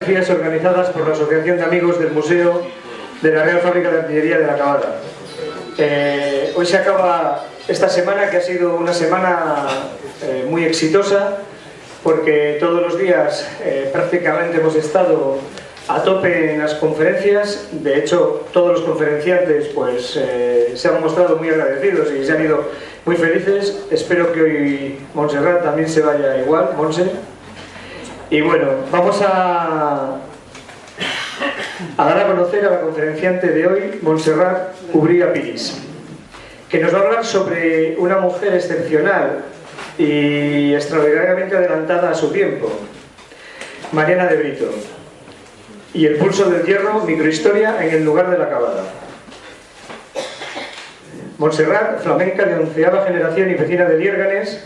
fotografías organizadas por la Asociación de Amigos del Museo de la Real Fábrica de Artillería de la Cavada. Hoy se acaba esta semana, que ha sido una semana muy exitosa, porque todos los días prácticamente hemos estado a tope en las conferencias. De hecho, todos los conferenciantes pues, se han mostrado muy agradecidos y se han ido muy felices. Espero que hoy Montserrat también se vaya igual, Monse. Y bueno, vamos a dar a conocer a la conferenciante de hoy, Montserrat Cubría Piris, que nos va a hablar sobre una mujer excepcional y extraordinariamente adelantada a su tiempo, Mariana de Brito, y el pulso del hierro, microhistoria en el lugar de la Cavada. Montserrat, flamenca de 11ª generación y vecina de Liérganes,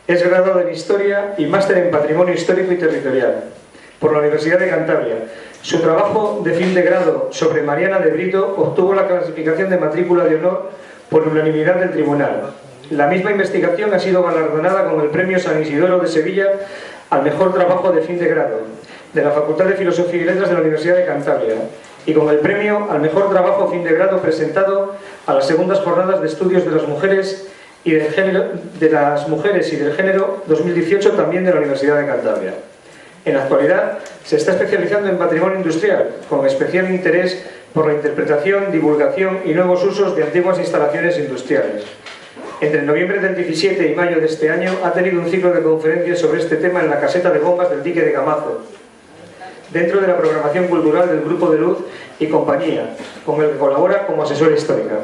es graduada en Historia y máster en Patrimonio Histórico y Territorial por la Universidad de Cantabria. Su trabajo de fin de grado sobre Mariana de Brito obtuvo la clasificación de matrícula de honor por unanimidad del tribunal. La misma investigación ha sido galardonada con el Premio San Isidoro de Sevilla al mejor trabajo de fin de grado de la Facultad de Filosofía y Letras de la Universidad de Cantabria y con el premio al mejor trabajo fin de grado presentado a las segundas jornadas de estudios de las mujeres y del género 2018 también de la Universidad de Cantabria. En la actualidad se está especializando en patrimonio industrial, con especial interés por la interpretación, divulgación y nuevos usos de antiguas instalaciones industriales. Entre noviembre del 17 y mayo de este año ha tenido un ciclo de conferencias sobre este tema en la caseta de bombas del dique de Camazo, dentro de la programación cultural del Grupo de Luz y Compañía, con el que colabora como asesora histórica.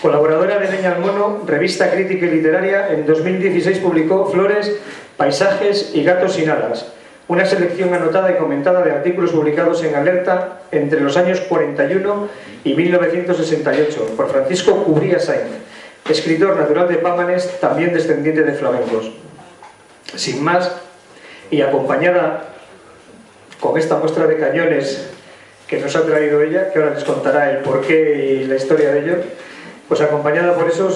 Colaboradora de Leña al Mono, revista crítica y literaria, en 2016 publicó Flores, Paisajes y Gatos sin alas, una selección anotada y comentada de artículos publicados en Alerta entre los años 41 y 1968 por Francisco Cubría Sainz, escritor natural de Pámanes, también descendiente de flamencos. Sin más, y acompañada con esta muestra de cañones que nos ha traído ella, que ahora les contará el porqué y la historia de ello, pues acompañada por eso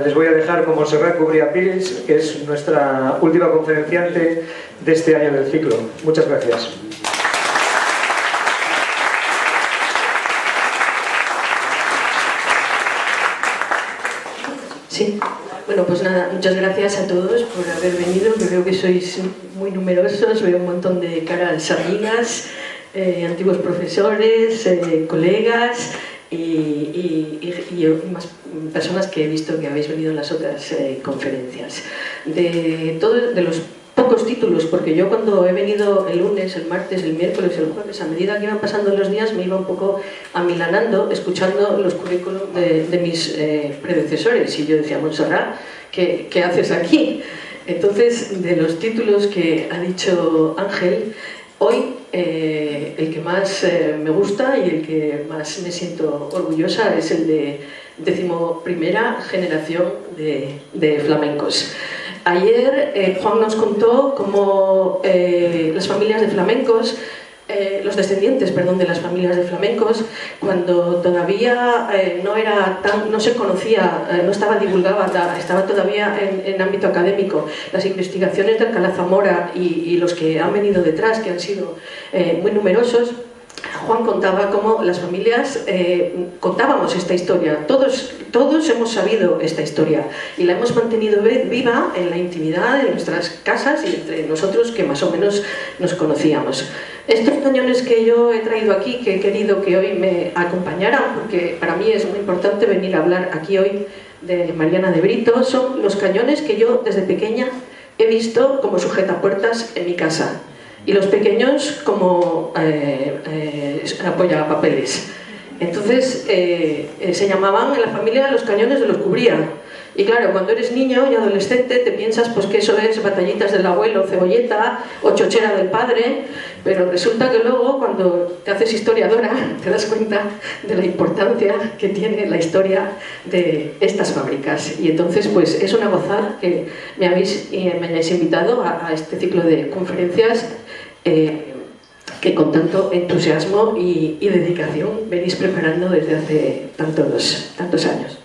les voy a dejar con Montserrat Cubría Piris, que es nuestra última conferenciante de este año del ciclo. Muchas gracias. Sí, bueno, pues nada, muchas gracias a todos por haber venido, que veo que sois muy numerosos, veo un montón de caras amigas, antiguos profesores, colegas y más personas que he visto que habéis venido en las otras conferencias. De los pocos títulos, porque yo cuando he venido el lunes, el martes, el miércoles, el jueves, a medida que iban pasando los días me iba un poco amilanando, escuchando los currículum de mis predecesores, y yo decía, Montserrat, ¿qué haces aquí? Entonces, de los títulos que ha dicho Ángel, hoy el que más me gusta y el que más me siento orgullosa es el de 11ª generación de flamencos. Ayer Juan nos contó cómo las familias de flamencos, los descendientes, perdón, de las familias de flamencos, cuando todavía no se conocía, no estaba divulgada, estaba todavía en ámbito académico, las investigaciones de Alcalá Zamora y los que han venido detrás, que han sido muy numerosos. Juan contaba cómo las familias contábamos esta historia, todos hemos sabido esta historia y la hemos mantenido viva en la intimidad de nuestras casas y entre nosotros que más o menos nos conocíamos. Estos cañones que yo he traído aquí, que he querido que hoy me acompañaran, porque para mí es muy importante venir a hablar aquí hoy de Mariana de Brito, son los cañones que yo desde pequeña he visto como sujetapuertas en mi casa. Y los pequeños como apoyapapeles. Entonces se llamaban en la familia los cañones de los Cubría. Y claro, cuando eres niño y adolescente te piensas pues que eso es batallitas del abuelo, cebolleta o chochera del padre, pero resulta que luego cuando te haces historiadora te das cuenta de la importancia que tiene la historia de estas fábricas. Y entonces pues es una gozada que me hayáis invitado a este ciclo de conferencias que con tanto entusiasmo y dedicación venís preparando desde hace tantos años.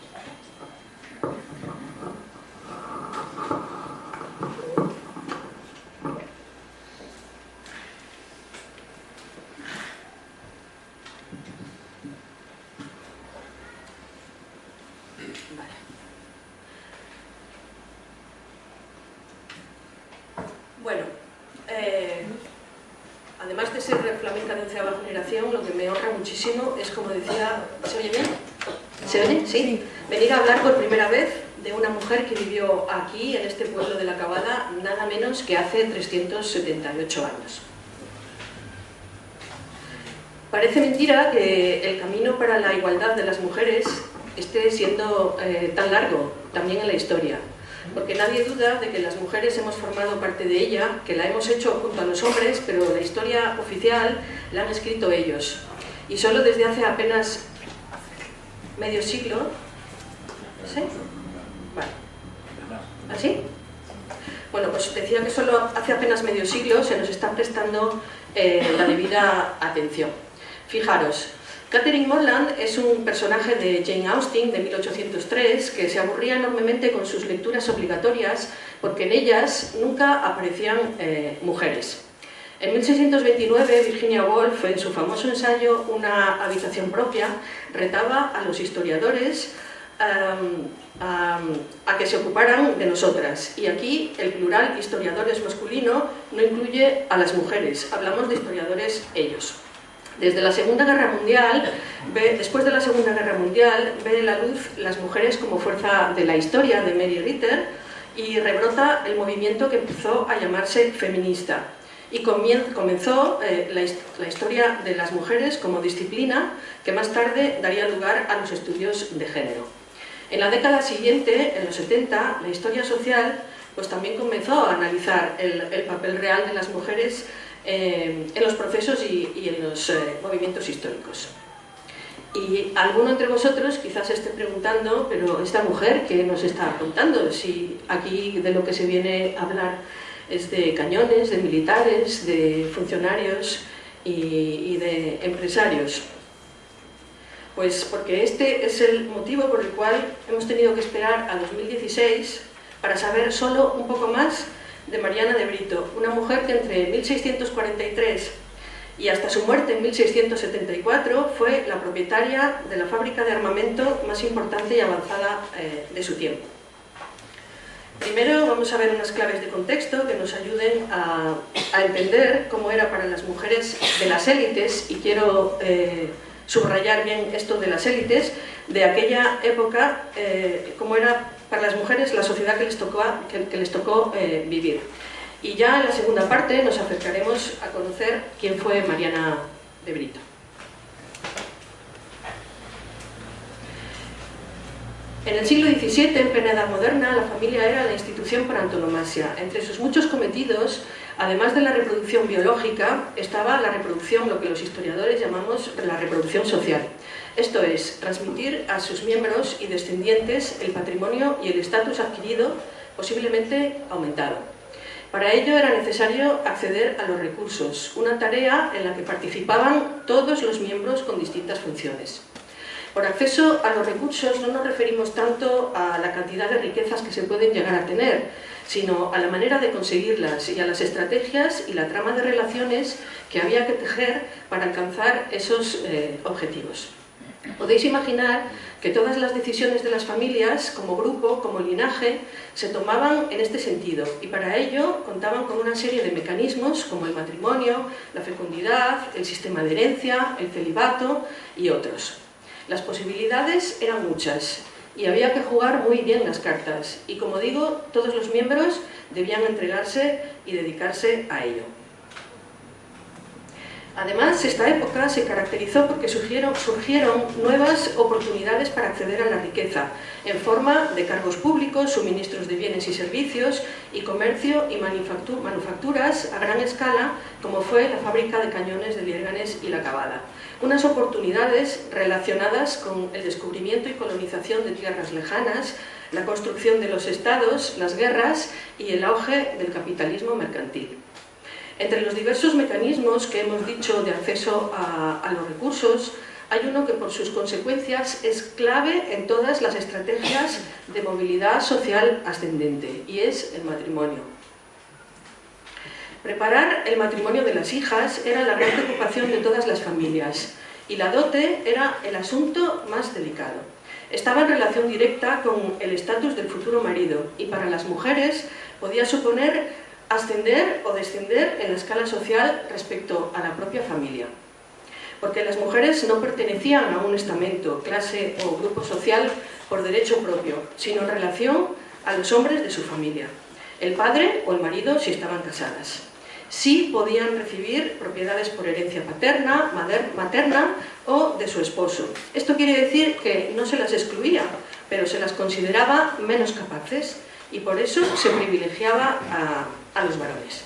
además de ser flamenca de 11ª generación, lo que me honra muchísimo es, como decía, ¿se oye bien? ¿Se oye? Sí. Venir a hablar por primera vez de una mujer que vivió aquí, en este pueblo de La Cavada, nada menos que hace 378 años. Parece mentira que el camino para la igualdad de las mujeres esté siendo tan largo, también en la historia. Porque nadie duda de que las mujeres hemos formado parte de ella, que la hemos hecho junto a los hombres, pero la historia oficial la han escrito ellos. Y solo desde hace apenas medio siglo... ¿Sí? Vale. ¿Así? Bueno, pues decía que solo hace apenas medio siglo se nos está prestando la debida atención. Fijaros, Catherine Morland es un personaje de Jane Austen de 1803 que se aburría enormemente con sus lecturas obligatorias porque en ellas nunca aparecían mujeres. En 1629, Virginia Woolf, en su famoso ensayo Una habitación propia, retaba a los historiadores a que se ocuparan de nosotras. Y aquí el plural historiadores masculino no incluye a las mujeres, hablamos de historiadores ellos. Después de la Segunda Guerra Mundial, ve la luz las mujeres como fuerza de la historia de Mary Ritter y rebrota el movimiento que empezó a llamarse feminista. Y comenzó la historia de las mujeres como disciplina que más tarde daría lugar a los estudios de género. En la década siguiente, en los 70, la historia social pues también comenzó a analizar el papel real de las mujeres en los procesos y en los movimientos históricos. Y alguno entre vosotros quizás esté preguntando, pero esta mujer, ¿qué nos está contando? Si aquí de lo que se viene a hablar es de cañones, de militares, de funcionarios y de empresarios. Pues porque este es el motivo por el cual hemos tenido que esperar a 2016 para saber solo un poco más de Mariana de Brito, una mujer que entre 1643 y hasta su muerte en 1674 fue la propietaria de la fábrica de armamento más importante y avanzada de su tiempo. Primero vamos a ver unas claves de contexto que nos ayuden a entender cómo era para las mujeres de las élites, y quiero subrayar bien esto de las élites, de aquella época, cómo era para las mujeres la sociedad que les tocó vivir. Y ya en la segunda parte nos acercaremos a conocer quién fue Mariana de Brito. En el siglo XVII, en plena edad moderna, la familia era la institución por antonomasia. Entre sus muchos cometidos, además de la reproducción biológica, estaba la reproducción, lo que los historiadores llamamos la reproducción social. Esto es, transmitir a sus miembros y descendientes el patrimonio y el estatus adquirido, posiblemente aumentado. Para ello era necesario acceder a los recursos, una tarea en la que participaban todos los miembros con distintas funciones. Por acceso a los recursos no nos referimos tanto a la cantidad de riquezas que se pueden llegar a tener, sino a la manera de conseguirlas y a las estrategias y la trama de relaciones que había que tejer para alcanzar esos objetivos. Podéis imaginar que todas las decisiones de las familias, como grupo, como linaje, se tomaban en este sentido, y para ello contaban con una serie de mecanismos como el matrimonio, la fecundidad, el sistema de herencia, el celibato y otros. Las posibilidades eran muchas y había que jugar muy bien las cartas, y como digo, todos los miembros debían entregarse y dedicarse a ello. Además, esta época se caracterizó porque surgieron nuevas oportunidades para acceder a la riqueza, en forma de cargos públicos, suministros de bienes y servicios, y comercio y manufacturas a gran escala, como fue la fábrica de cañones de Lierganes y La Cavada. Unas oportunidades relacionadas con el descubrimiento y colonización de tierras lejanas, la construcción de los estados, las guerras y el auge del capitalismo mercantil. Entre los diversos mecanismos que hemos dicho de acceso a los recursos, hay uno que por sus consecuencias es clave en todas las estrategias de movilidad social ascendente, y es el matrimonio. Preparar el matrimonio de las hijas era la gran preocupación de todas las familias, y la dote era el asunto más delicado. Estaba en relación directa con el estatus del futuro marido, y para las mujeres podía suponer ascender o descender en la escala social respecto a la propia familia. Porque las mujeres no pertenecían a un estamento, clase o grupo social por derecho propio, sino en relación a los hombres de su familia, el padre o el marido si estaban casadas. Sí podían recibir propiedades por herencia paterna, materna o de su esposo. Esto quiere decir que no se las excluía, pero se las consideraba menos capaces y por eso se privilegiaba a los varones.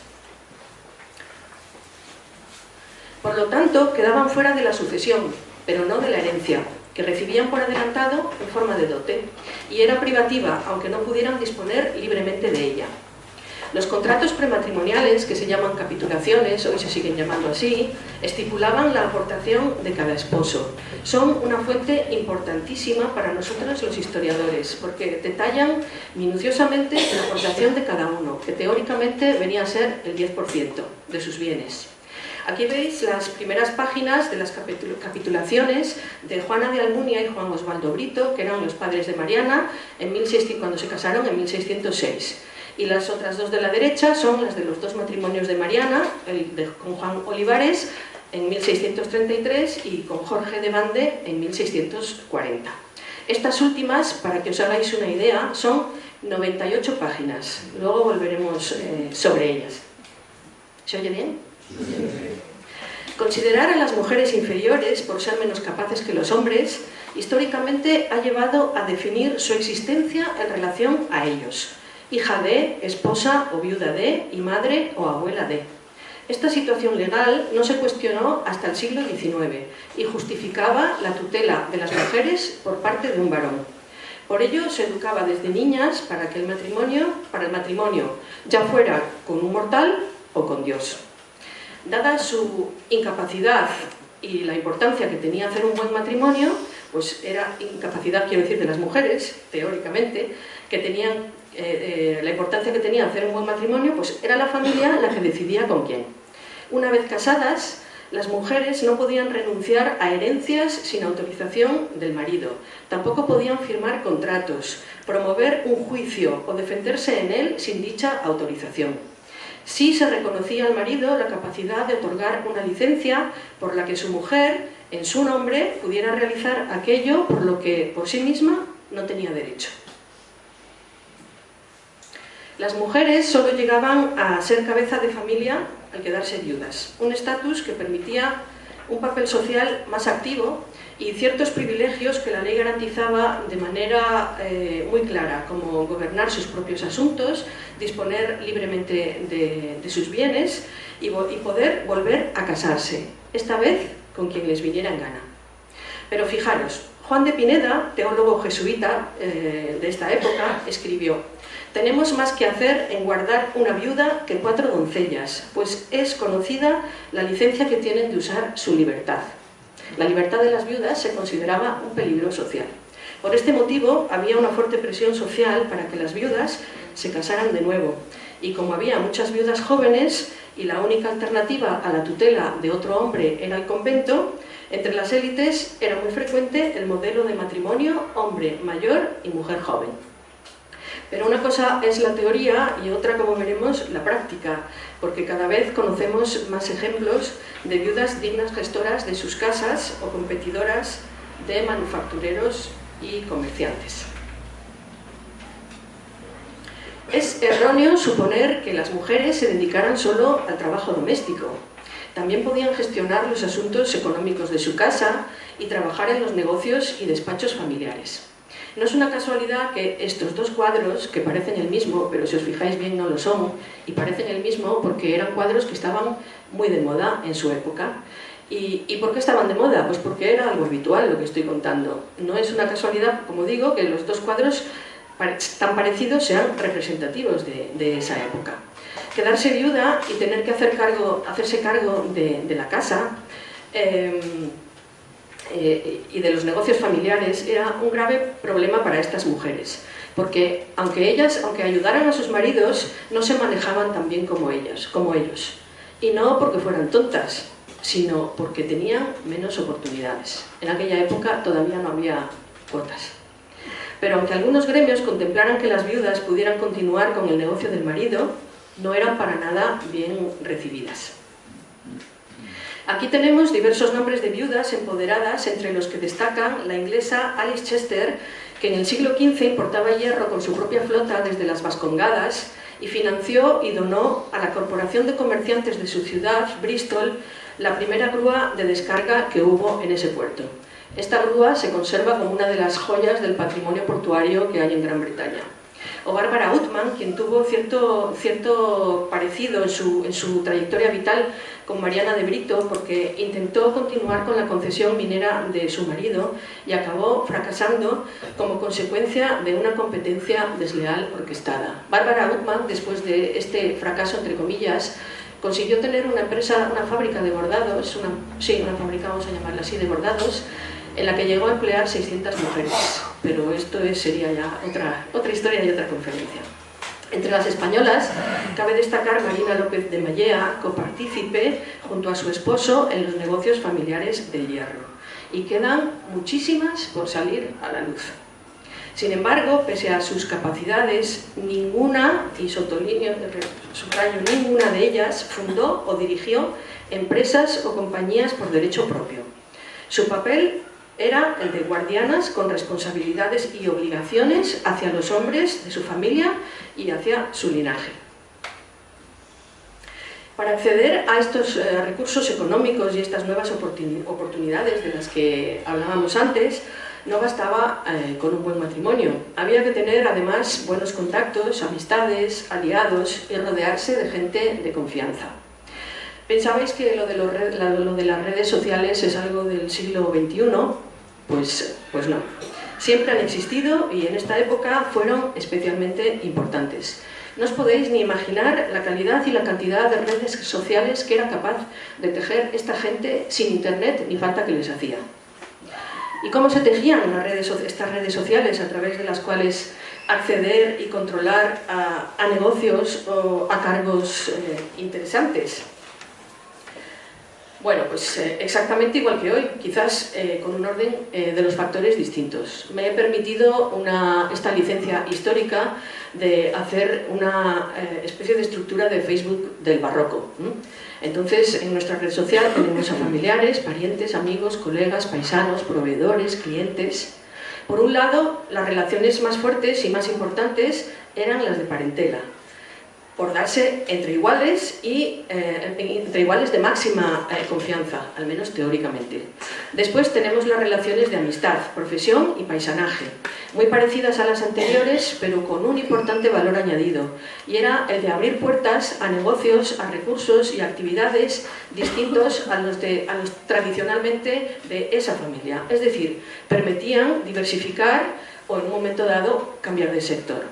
Por lo tanto, quedaban fuera de la sucesión, pero no de la herencia, que recibían por adelantado en forma de dote, y era privativa, aunque no pudieran disponer libremente de ella. Los contratos prematrimoniales, que se llaman capitulaciones, hoy se siguen llamando así, estipulaban la aportación de cada esposo. Son una fuente importantísima para nosotros los historiadores, porque detallan minuciosamente la aportación de cada uno, que teóricamente venía a ser el 10% de sus bienes. Aquí veis las primeras páginas de las capitulaciones de Juana de Almunia y Juan Osvaldo Brito, que eran los padres de Mariana, cuando se casaron en 1606. Y las otras dos de la derecha son las de los dos matrimonios de Mariana, con Juan Olivares en 1633 y con Jorge de Bande en 1640. Estas últimas, para que os hagáis una idea, son 98 páginas. Luego volveremos sobre ellas. ¿Se oye bien? Considerar a las mujeres inferiores por ser menos capaces que los hombres, históricamente ha llevado a definir su existencia en relación a ellos. Hija de, esposa o viuda de, y madre o abuela de. Esta situación legal no se cuestionó hasta el siglo XIX y justificaba la tutela de las mujeres por parte de un varón. Por ello se educaba desde niñas para el matrimonio, ya fuera con un mortal o con Dios. Dada su incapacidad y la importancia que tenía hacer un buen matrimonio, pues era incapacidad, quiero decir, de las mujeres, teóricamente, que tenían la importancia que tenía hacer un buen matrimonio, pues era la familia la que decidía con quién. Una vez casadas, las mujeres no podían renunciar a herencias sin autorización del marido, tampoco podían firmar contratos, promover un juicio o defenderse en él sin dicha autorización. Sí se reconocía al marido la capacidad de otorgar una licencia por la que su mujer, en su nombre, pudiera realizar aquello por lo que por sí misma no tenía derecho. Las mujeres solo llegaban a ser cabeza de familia al quedarse viudas, un estatus que permitía un papel social más activo y ciertos privilegios que la ley garantizaba de manera muy clara, como gobernar sus propios asuntos, disponer libremente de sus bienes y poder volver a casarse, esta vez con quien les viniera en gana. Pero fijaros, Juan de Pineda, teólogo jesuita de esta época, escribió: «Tenemos más que hacer en guardar una viuda que 4 doncellas, pues es conocida la licencia que tienen de usar su libertad». La libertad de las viudas se consideraba un peligro social. Por este motivo había una fuerte presión social para que las viudas se casaran de nuevo. Y como había muchas viudas jóvenes y la única alternativa a la tutela de otro hombre era el convento, entre las élites era muy frecuente el modelo de matrimonio hombre mayor y mujer joven. Pero una cosa es la teoría y otra, como veremos, la práctica, porque cada vez conocemos más ejemplos de viudas dignas gestoras de sus casas o competidoras de manufactureros y comerciantes. Es erróneo suponer que las mujeres se dedicaran solo al trabajo doméstico. También podían gestionar los asuntos económicos de su casa y trabajar en los negocios y despachos familiares. No es una casualidad que estos dos cuadros, que parecen el mismo, pero si os fijáis bien no lo son, y parecen el mismo porque eran cuadros que estaban muy de moda en su época. ¿Y por qué estaban de moda? Pues porque era algo habitual lo que estoy contando. No es una casualidad, como digo, que los dos cuadros tan parecidos sean representativos de esa época. Quedarse viuda y tener que hacerse cargo de la casa y de los negocios familiares era un grave problema para estas mujeres, porque aunque ayudaran a sus maridos, no se manejaban tan bien como ellos, y no porque fueran tontas, sino porque tenían menos oportunidades. En aquella época todavía no había cuotas. Pero aunque algunos gremios contemplaran que las viudas pudieran continuar con el negocio del marido, no eran para nada bien recibidas. Aquí tenemos diversos nombres de viudas empoderadas, entre los que destacan la inglesa Alice Chester, que en el siglo XV importaba hierro con su propia flota desde las Vascongadas y financió y donó a la Corporación de Comerciantes de su ciudad, Bristol, la primera grúa de descarga que hubo en ese puerto. Esta grúa se conserva como una de las joyas del patrimonio portuario que hay en Gran Bretaña. O Bárbara Uthman, quien tuvo cierto parecido en su trayectoria vital con Mariana de Brito, porque intentó continuar con la concesión minera de su marido y acabó fracasando como consecuencia de una competencia desleal orquestada. Bárbara Uthman, después de este fracaso, entre comillas, consiguió tener una empresa, una fábrica de bordados, una fábrica, vamos a llamarla así, de bordados, en la que llegó a emplear 600 mujeres. Pero esto sería ya otra historia y otra conferencia. Entre las españolas cabe destacar Marina López de Mallea, copartícipe junto a su esposo en los negocios familiares del hierro. Y quedan muchísimas por salir a la luz. Sin embargo, pese a sus capacidades, ninguna, y subrayo, ninguna de ellas fundó o dirigió empresas o compañías por derecho propio. Su papel era el de guardianas con responsabilidades y obligaciones hacia los hombres de su familia y hacia su linaje. Para acceder a estos recursos económicos y estas nuevas oportunidades de las que hablábamos antes, no bastaba con un buen matrimonio. Había que tener además buenos contactos, amistades, aliados y rodearse de gente de confianza. ¿Pensabais que lo de las redes sociales es algo del siglo XXI? Pues no. Siempre han existido y en esta época fueron especialmente importantes. No os podéis ni imaginar la calidad y la cantidad de redes sociales que era capaz de tejer esta gente sin internet ni falta que les hacía. ¿Y cómo se tejían estas redes sociales a través de las cuales acceder y controlar a negocios o a cargos interesantes? Bueno, pues exactamente igual que hoy, quizás con un orden de los factores distintos. Me he permitido esta licencia histórica de hacer una especie de estructura de Facebook del barroco. Entonces, en nuestra red social tenemos a familiares, parientes, amigos, colegas, paisanos, proveedores, clientes. Por un lado, las relaciones más fuertes y más importantes eran las de parentela, por darse entre iguales y entre iguales de máxima confianza, al menos teóricamente. Después tenemos las relaciones de amistad, profesión y paisanaje, muy parecidas a las anteriores, pero con un importante valor añadido, y era el de abrir puertas a negocios, a recursos y actividades distintos a los tradicionalmente de esa familia. Es decir, permitían diversificar o en un momento dado cambiar de sector.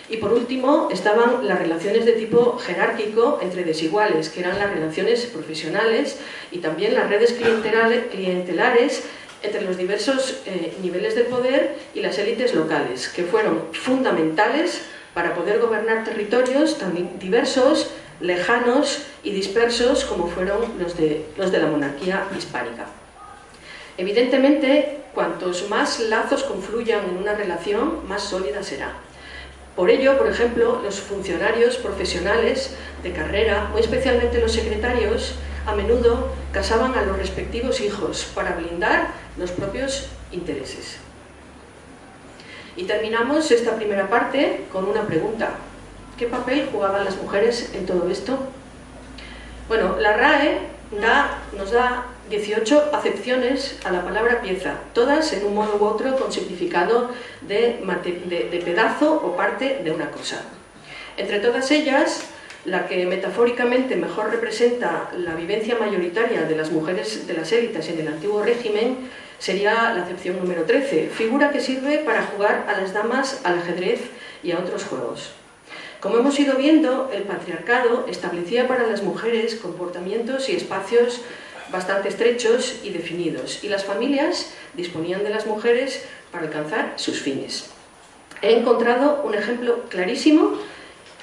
Y por último estaban las relaciones de tipo jerárquico entre desiguales, que eran las relaciones profesionales y también las redes clientelares entre los diversos niveles del poder y las élites locales, que fueron fundamentales para poder gobernar territorios tan diversos, lejanos y dispersos como fueron los de la monarquía hispánica. Evidentemente, cuantos más lazos confluyan en una relación, más sólida será. Por ello, por ejemplo, los funcionarios profesionales de carrera, muy especialmente los secretarios, a menudo casaban a los respectivos hijos para blindar los propios intereses. Y terminamos esta primera parte con una pregunta. ¿Qué papel jugaban las mujeres en todo esto? Bueno, la RAE nos da 18 acepciones a la palabra pieza, todas en un modo u otro con significado de pedazo o parte de una cosa. Entre todas ellas, la que metafóricamente mejor representa la vivencia mayoritaria de las mujeres de las élites en el antiguo régimen sería la acepción número 13, figura que sirve para jugar a las damas al ajedrez y a otros juegos. Como hemos ido viendo, el patriarcado establecía para las mujeres comportamientos y espacios bastante estrechos y definidos, y las familias disponían de las mujeres para alcanzar sus fines. He encontrado un ejemplo clarísimo,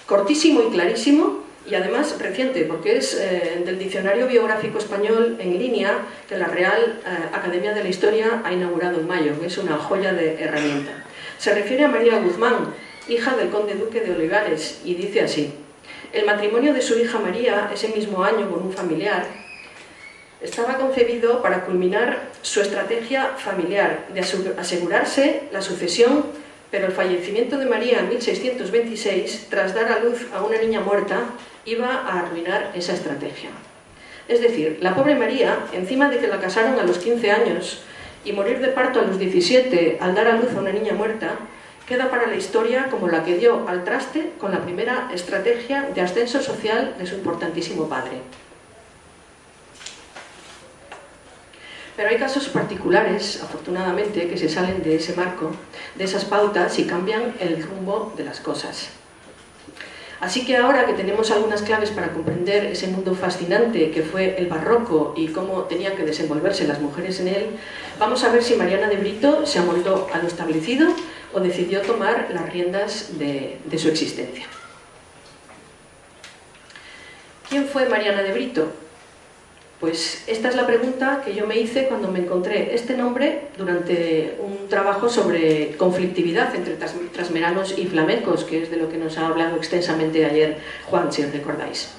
cortísimo y clarísimo, y además reciente, porque es del Diccionario Biográfico Español en línea que la Real Academia de la Historia ha inaugurado en mayo, que es una joya de herramienta. Se refiere a María Guzmán, hija del conde duque de Olivares, y dice así: El matrimonio de su hija María, ese mismo año con un familiar, estaba concebido para culminar su estrategia familiar de asegurarse la sucesión, pero el fallecimiento de María en 1626, tras dar a luz a una niña muerta, iba a arruinar esa estrategia. Es decir, la pobre María, encima de que la casaron a los 15 años y morir de parto a los 17 al dar a luz a una niña muerta, queda para la historia como la que dio al traste con la primera estrategia de ascenso social de su importantísimo padre. Pero hay casos particulares, afortunadamente, que se salen de ese marco, de esas pautas y cambian el rumbo de las cosas. Así que ahora que tenemos algunas claves para comprender ese mundo fascinante que fue el barroco y cómo tenían que desenvolverse las mujeres en él, vamos a ver si Mariana de Brito se amoldó a lo establecido o decidió tomar las riendas de su existencia. ¿Quién fue Mariana de Brito? Pues esta es la pregunta que yo me hice cuando me encontré este nombre durante un trabajo sobre conflictividad entre trasmeranos y flamencos, que es de lo que nos ha hablado extensamente ayer Juan, si os recordáis.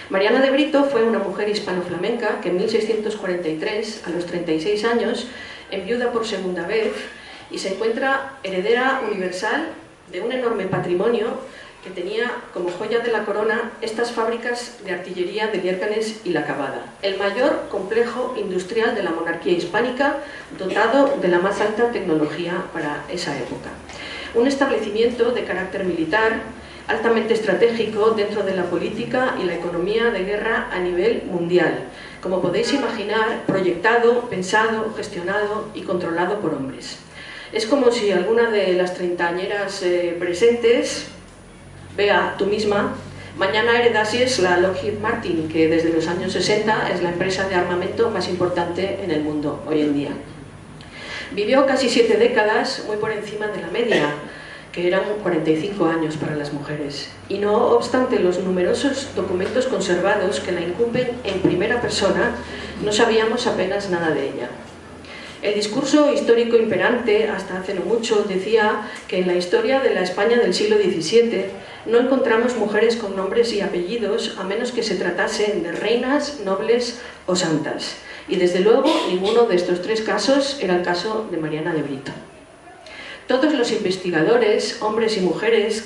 Mariana de Brito fue una mujer hispano-flamenca que en 1643, a los 36 años, enviuda por segunda vez y se encuentra heredera universal de un enorme patrimonio que tenía como joya de la corona estas fábricas de artillería de Liércanes y La Cavada, el mayor complejo industrial de la monarquía hispánica, dotado de la más alta tecnología para esa época. Un establecimiento de carácter militar, altamente estratégico dentro de la política y la economía de guerra a nivel mundial, como podéis imaginar, proyectado, pensado, gestionado y controlado por hombres. Es como si alguna de las treintañeras presentes, vea tú misma, mañana heredases la Lockheed Martin, que desde los años 60 es la empresa de armamento más importante en el mundo hoy en día. Vivió casi 7 décadas, muy por encima de la media, que eran 45 años para las mujeres. Y no obstante los numerosos documentos conservados que la incumben en primera persona, no sabíamos apenas nada de ella. El discurso histórico imperante, hasta hace no mucho, decía que en la historia de la España del siglo XVII no encontramos mujeres con nombres y apellidos a menos que se tratase de reinas, nobles o santas. Y desde luego ninguno de estos 3 casos era el caso de Mariana de Brito. Todos los investigadores, hombres y mujeres,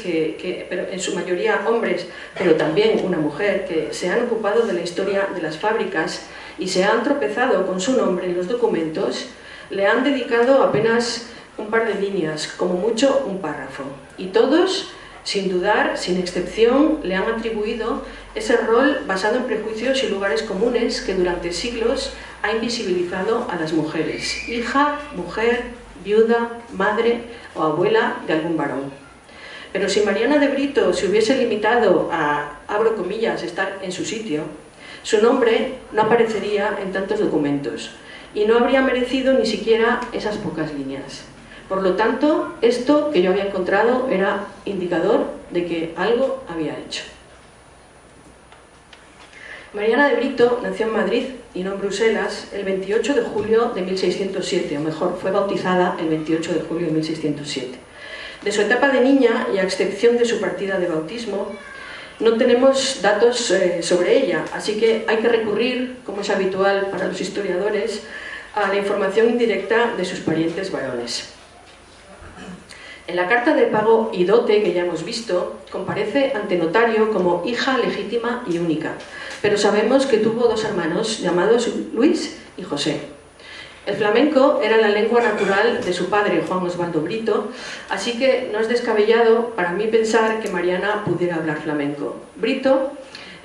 pero en su mayoría hombres, pero también una mujer, que se han ocupado de la historia de las fábricas y se han tropezado con su nombre en los documentos, le han dedicado apenas un par de líneas, como mucho un párrafo. Y todos, sin dudar, sin excepción, le han atribuido ese rol basado en prejuicios y lugares comunes que durante siglos ha invisibilizado a las mujeres: hija, mujer, viuda, madre o abuela de algún varón. Pero si Mariana de Brito se hubiese limitado a, abro comillas, estar en su sitio, su nombre no aparecería en tantos documentos y no habría merecido ni siquiera esas pocas líneas. Por lo tanto, esto que yo había encontrado era indicador de que algo había hecho. Mariana de Brito nació en Madrid y no en Bruselas el 28 de julio de 1607, o mejor, fue bautizada el 28 de julio de 1607. De su etapa de niña, y a excepción de su partida de bautismo, no tenemos datos sobre ella, así que hay que recurrir, como es habitual para los historiadores, a la información indirecta de sus parientes varones. En la carta de pago y dote que ya hemos visto, comparece ante notario como hija legítima y única, pero sabemos que tuvo 2 hermanos llamados Luis y José. El flamenco era la lengua natural de su padre, Juan Osvaldo Brito, así que no es descabellado para mí pensar que Mariana pudiera hablar flamenco. Brito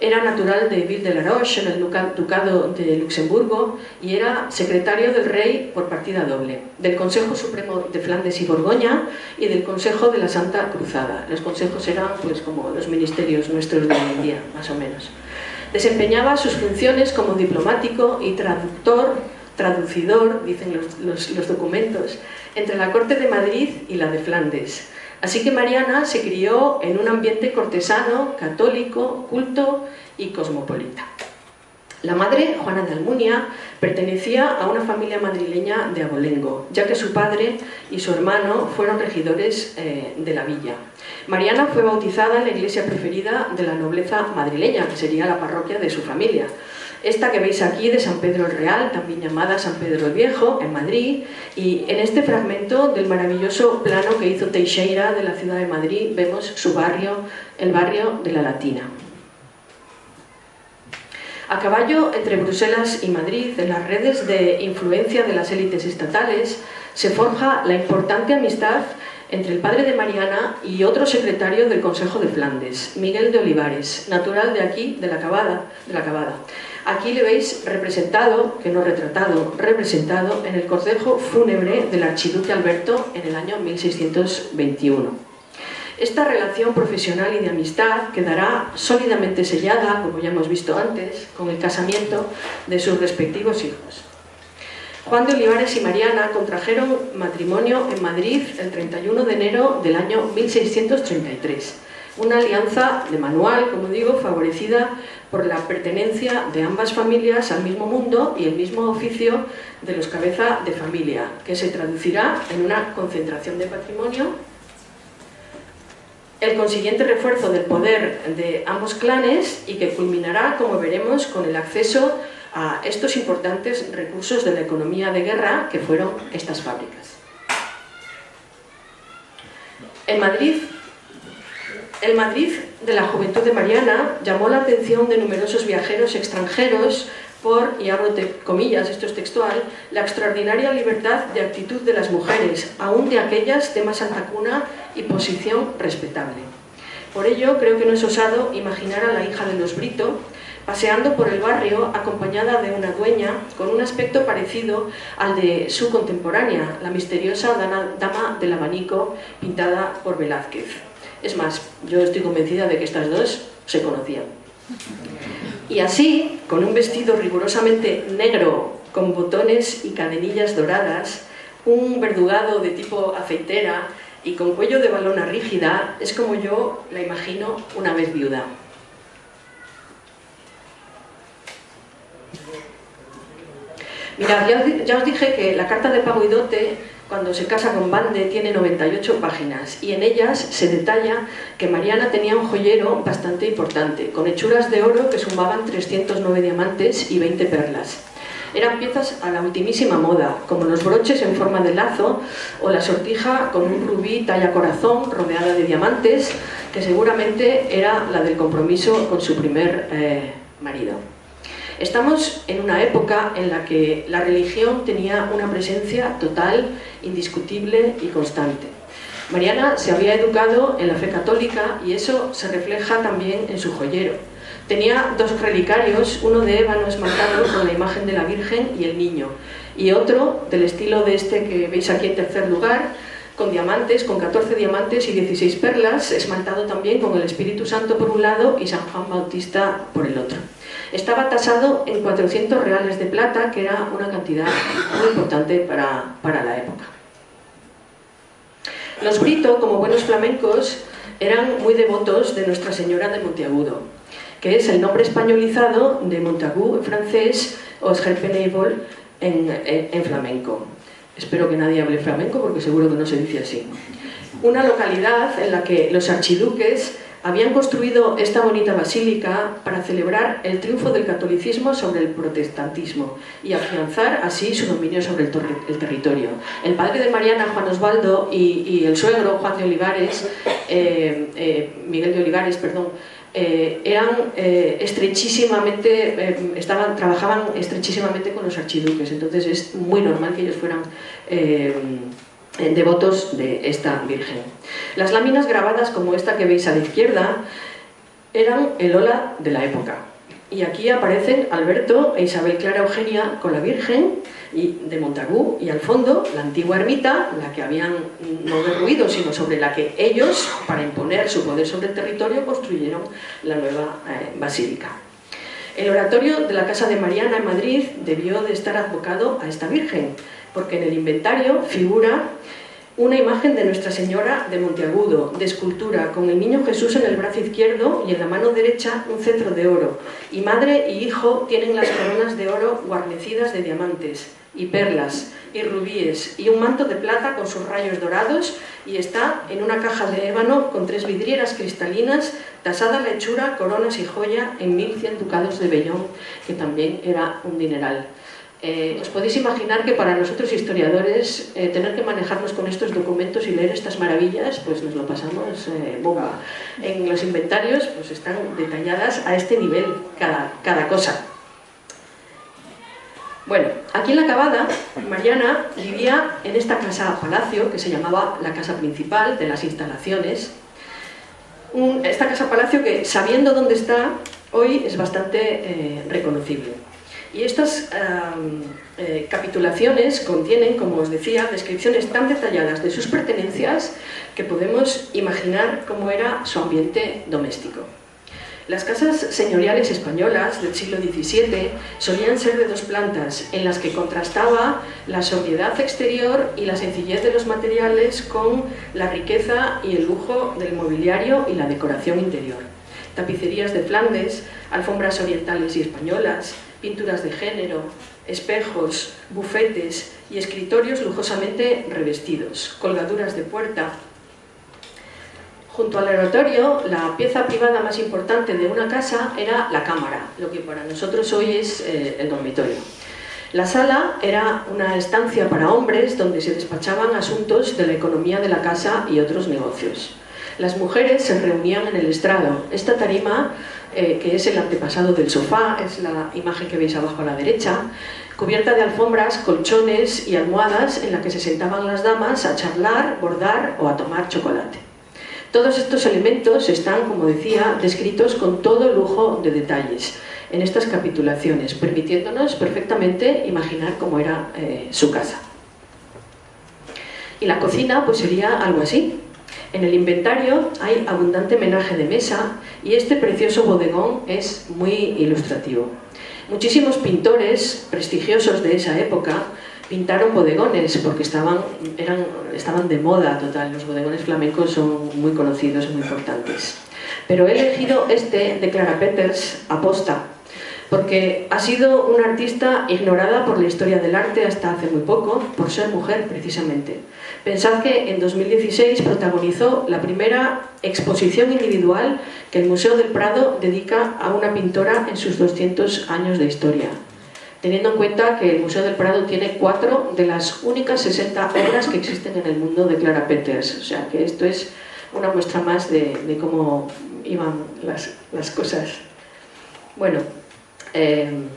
era natural de Ville de la Roche, en el Ducado de Luxemburgo, y era secretario del rey por partida doble, del Consejo Supremo de Flandes y Borgoña y del Consejo de la Santa Cruzada. Los consejos eran pues como los ministerios nuestros de hoy en día, más o menos. Desempeñaba sus funciones como diplomático y traducidor, dicen los documentos, entre la corte de Madrid y la de Flandes. Así que Mariana se crió en un ambiente cortesano, católico, culto y cosmopolita. La madre, Juana de Almunia, Pertenecía a una familia madrileña de abolengo, ya que su padre y su hermano fueron regidores de la villa. Mariana fue bautizada en la iglesia preferida de la nobleza madrileña, que sería la parroquia de su familia. Esta que veis aquí, de San Pedro el Real, también llamada San Pedro el Viejo, en Madrid, y en este fragmento del maravilloso plano que hizo Teixeira de la ciudad de Madrid, vemos su barrio, el barrio de la Latina. A caballo entre Bruselas y Madrid, en las redes de influencia de las élites estatales, se forja la importante amistad entre el padre de Mariana y otro secretario del Consejo de Flandes, Miguel de Olivares, natural de aquí, de la Cavada. Aquí le veis representado, que no retratado, representado en el cortejo fúnebre del archiduque Alberto en el año 1621. Esta relación profesional y de amistad quedará sólidamente sellada, como ya hemos visto antes, con el casamiento de sus respectivos hijos. Juan de Olivares y Mariana contrajeron matrimonio en Madrid el 31 de enero del año 1633. Una alianza de manual, como digo, favorecida por la pertenencia de ambas familias al mismo mundo y el mismo oficio de los cabeza de familia, que se traducirá en una concentración de patrimonio, el consiguiente refuerzo del poder de ambos clanes y que culminará, como veremos, con el acceso a estos importantes recursos de la economía de guerra que fueron estas fábricas. El Madrid de la juventud de Mariana llamó la atención de numerosos viajeros extranjeros por, y abro comillas, esto es textual, la extraordinaria libertad de actitud de las mujeres, aún de aquellas de más alta cuna y posición respetable. Por ello, creo que no es osado imaginar a la hija de los Brito paseando por el barrio acompañada de una dueña con un aspecto parecido al de su contemporánea, la misteriosa dama del abanico pintada por Velázquez. Es más, yo estoy convencida de que estas dos se conocían. Y así, con un vestido rigurosamente negro, con botones y cadenillas doradas, un verdugado de tipo aceitera y con cuello de balona rígida, es como yo la imagino una vez viuda. Mirad, ya os dije que la carta de pago y dote, cuando se casa con Bande, tiene 98 páginas y en ellas se detalla que Mariana tenía un joyero bastante importante, con hechuras de oro que sumaban 309 diamantes y 20 perlas. Eran piezas a la ultimísima moda, como los broches en forma de lazo o la sortija con un rubí talla corazón rodeada de diamantes, que seguramente era la del compromiso con su primer marido. Estamos en una época en la que la religión tenía una presencia total, indiscutible y constante. Mariana se había educado en la fe católica y eso se refleja también en su joyero. Tenía dos relicarios, uno de ébano esmaltado con la imagen de la Virgen y el Niño, y otro del estilo de este que veis aquí en tercer lugar, con diamantes, con 14 diamantes y 16 perlas, esmaltado también con el Espíritu Santo por un lado y San Juan Bautista por el otro. Estaba tasado en 400 reales de plata, que era una cantidad muy importante para la época. Los Brito, como buenos flamencos, eran muy devotos de Nuestra Señora de Monteagudo, que es el nombre españolizado de Montagu en francés o Scherpenheuvel en flamenco. Espero que nadie hable flamenco porque seguro que no se dice así. Una localidad en la que los archiduques habían construido esta bonita basílica para celebrar el triunfo del catolicismo sobre el protestantismo y afianzar así su dominio sobre el territorio. El padre de Mariana, Juan Osvaldo, y el suegro, Juan de Olivares, Miguel de Olivares, perdón, trabajaban estrechísimamente con los archiduques, entonces es muy normal que ellos fueran devotos de esta Virgen. Las láminas grabadas como esta que veis a la izquierda eran el hola de la época, y aquí aparecen Alberto e Isabel Clara Eugenia con la Virgen de Montagu, y al fondo la antigua ermita, la que habían no derruido, sino sobre la que ellos, para imponer su poder sobre el territorio, construyeron la nueva basílica. El oratorio de la Casa de Mariana en Madrid debió de estar advocado a esta Virgen, porque en el inventario figura una imagen de Nuestra Señora de Monteagudo, de escultura, con el niño Jesús en el brazo izquierdo y en la mano derecha un cetro de oro, y madre y hijo tienen las coronas de oro guarnecidas de diamantes y perlas y rubíes y un manto de plata con sus rayos dorados, y está en una caja de ébano con 3 vidrieras cristalinas, tasada la hechura, coronas y joya en 1100 ducados de vellón, que también era un dineral. Os podéis imaginar que para nosotros historiadores tener que manejarnos con estos documentos y leer estas maravillas, pues nos lo pasamos bomba. En los inventarios pues están detalladas a este nivel cada cosa. Bueno, aquí en la Cavada, Mariana vivía en esta casa-palacio que se llamaba la casa principal de las instalaciones. Esta casa-palacio que, sabiendo dónde está, hoy es bastante reconocible. Y estas capitulaciones contienen, como os decía, descripciones tan detalladas de sus pertenencias que podemos imaginar cómo era su ambiente doméstico. Las casas señoriales españolas del siglo XVII solían ser de 2 plantas, en las que contrastaba la sobriedad exterior y la sencillez de los materiales con la riqueza y el lujo del mobiliario y la decoración interior. Tapicerías de Flandes, alfombras orientales y españolas, pinturas de género, espejos, bufetes y escritorios lujosamente revestidos, colgaduras de puerta. Junto al oratorio, la pieza privada más importante de una casa era la cámara, lo que para nosotros hoy es el dormitorio. La sala era una estancia para hombres donde se despachaban asuntos de la economía de la casa y otros negocios. Las mujeres se reunían en el estrado. Esta tarima, que es el antepasado del sofá, es la imagen que veis abajo a la derecha, cubierta de alfombras, colchones y almohadas en la que se sentaban las damas a charlar, bordar o a tomar chocolate. Todos estos elementos están, como decía, descritos con todo lujo de detalles en estas capitulaciones, permitiéndonos perfectamente imaginar cómo era su casa. Y la cocina pues sería algo así. En el inventario hay abundante menaje de mesa y este precioso bodegón es muy ilustrativo. Muchísimos pintores prestigiosos de esa época pintaron bodegones porque estaban de moda total. Los bodegones flamencos son muy conocidos y muy importantes. Pero he elegido este de Clara Peters aposta, porque ha sido una artista ignorada por la historia del arte hasta hace muy poco, por ser mujer precisamente. Pensad que en 2016 protagonizó la primera exposición individual que el Museo del Prado dedica a una pintora en sus 200 años de historia, teniendo en cuenta que el Museo del Prado tiene 4 de las únicas 60 obras que existen en el mundo de Clara Peters. O sea que esto es una muestra más de cómo iban las cosas. Bueno, en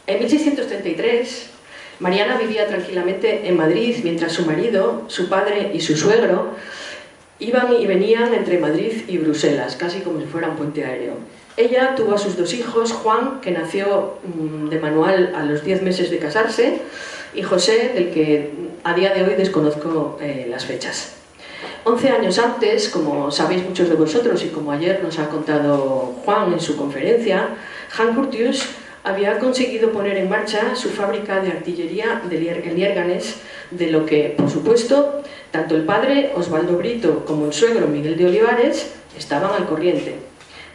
1633 Mariana vivía tranquilamente en Madrid mientras su marido, su padre y su suegro iban y venían entre Madrid y Bruselas, casi como si fuera un puente aéreo. Ella tuvo a sus 2 hijos, Juan, que nació de manual a los 10 meses de casarse, y José, del que a día de hoy desconozco las fechas. 11 años antes, como sabéis muchos de vosotros y como ayer nos ha contado Juan en su conferencia, Jean Curtius había conseguido poner en marcha su fábrica de artillería en Liérganes, de lo que, por supuesto, tanto el padre Osvaldo Brito como el suegro Miguel de Olivares estaban al corriente.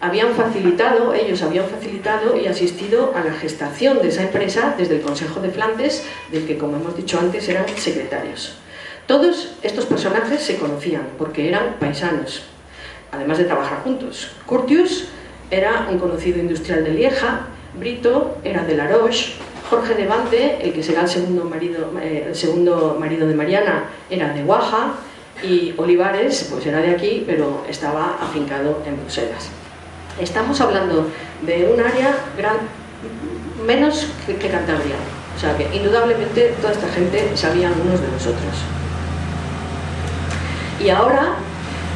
Ellos habían facilitado y asistido a la gestación de esa empresa desde el Consejo de Flandes, del que, como hemos dicho antes, eran secretarios. Todos estos personajes se conocían porque eran paisanos, además de trabajar juntos. Curtius era un conocido industrial de Lieja, Brito era de La Roche, Jorge de Bande, el que será el segundo marido de Mariana, era de Guaja, y Olivares pues era de aquí, pero estaba afincado en Bruselas. Estamos hablando de un área menos que Cantabria, o sea que indudablemente toda esta gente sabían unos de los otros. Y ahora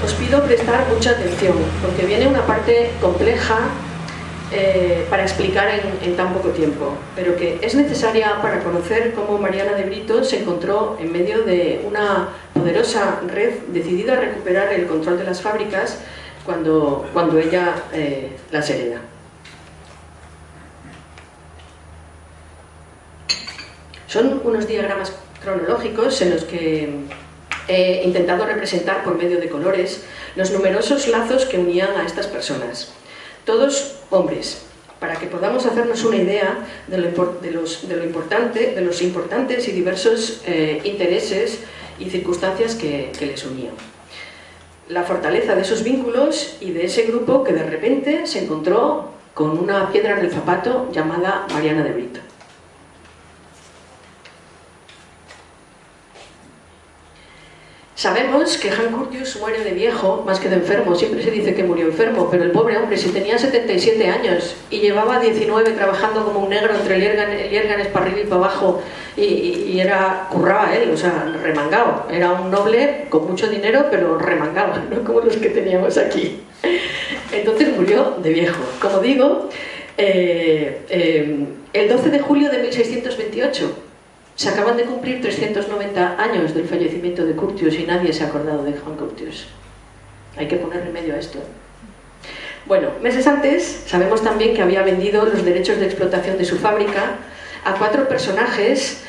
os pido prestar mucha atención, porque viene una parte compleja para explicar en tan poco tiempo, pero que es necesaria para conocer cómo Mariana de Brito se encontró en medio de una poderosa red decidida a recuperar el control de las fábricas cuando ella las hereda. Son unos diagramas cronológicos en los que he intentado representar por medio de colores los numerosos lazos que unían a estas personas, todos hombres, para que podamos hacernos una idea de los importantes y diversos intereses y circunstancias que les unían. La fortaleza de esos vínculos y de ese grupo que de repente se encontró con una piedra en el zapato llamada Mariana de Brito. Sabemos que Hank Curtius muere de viejo, más que de enfermo. Siempre se dice que murió enfermo, pero el pobre hombre, si tenía 77 años y llevaba 19 trabajando como un negro entre liérganes para arriba y para abajo, y curraba él, o sea, remangado. Era un noble con mucho dinero, pero remangado, no como los que teníamos aquí. Entonces murió de viejo. Como digo, el 12 de julio de 1628, se acaban de cumplir 390 años del fallecimiento de Curtius y nadie se ha acordado de Juan Curtius. Hay que poner remedio a esto. Bueno, meses antes sabemos también que había vendido los derechos de explotación de su fábrica a 4 personajes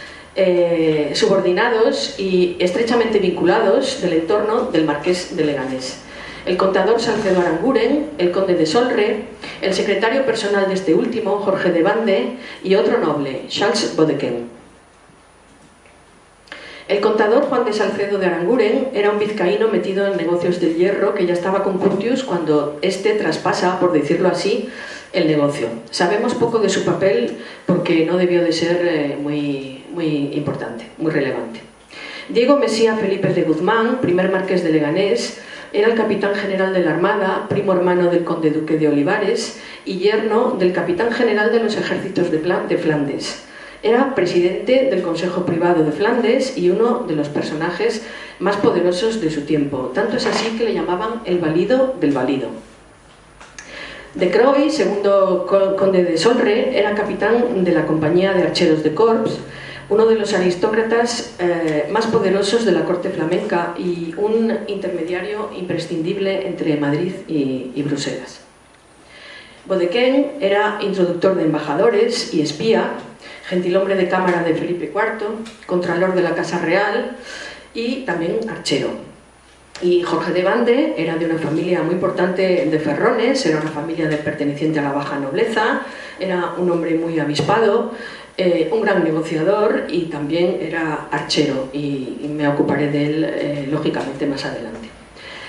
subordinados y estrechamente vinculados del entorno del marqués de Leganés. El contador Salcedo Aranguren, el conde de Solre, el secretario personal de este último, Jorge de Bande, y otro noble, Charles Bodequén. El contador Juan de Salcedo de Aranguren era un vizcaíno metido en negocios del hierro que ya estaba con Curtius cuando éste traspasa, por decirlo así, el negocio. Sabemos poco de su papel porque no debió de ser muy importante, muy relevante. Diego Mesía Felipe de Guzmán, primer marqués de Leganés, era el capitán general de la Armada, primo hermano del conde duque de Olivares y yerno del capitán general de los ejércitos de Flandes. Era presidente del Consejo Privado de Flandes y uno de los personajes más poderosos de su tiempo. Tanto es así que le llamaban el valido del valido. De Croy, segundo conde de Solre, era capitán de la compañía de archeros de Corps, uno de los aristócratas más poderosos de la corte flamenca y un intermediario imprescindible entre Madrid y Bruselas. Bodequén era introductor de embajadores y espía, gentilhombre de cámara de Felipe IV, contralor de la Casa Real y también archero. Y Jorge de Bande era de una familia muy importante de Ferrones, era una familia perteneciente a la baja nobleza, era un hombre muy avispado, un gran negociador y también era archero, y me ocuparé de él lógicamente más adelante.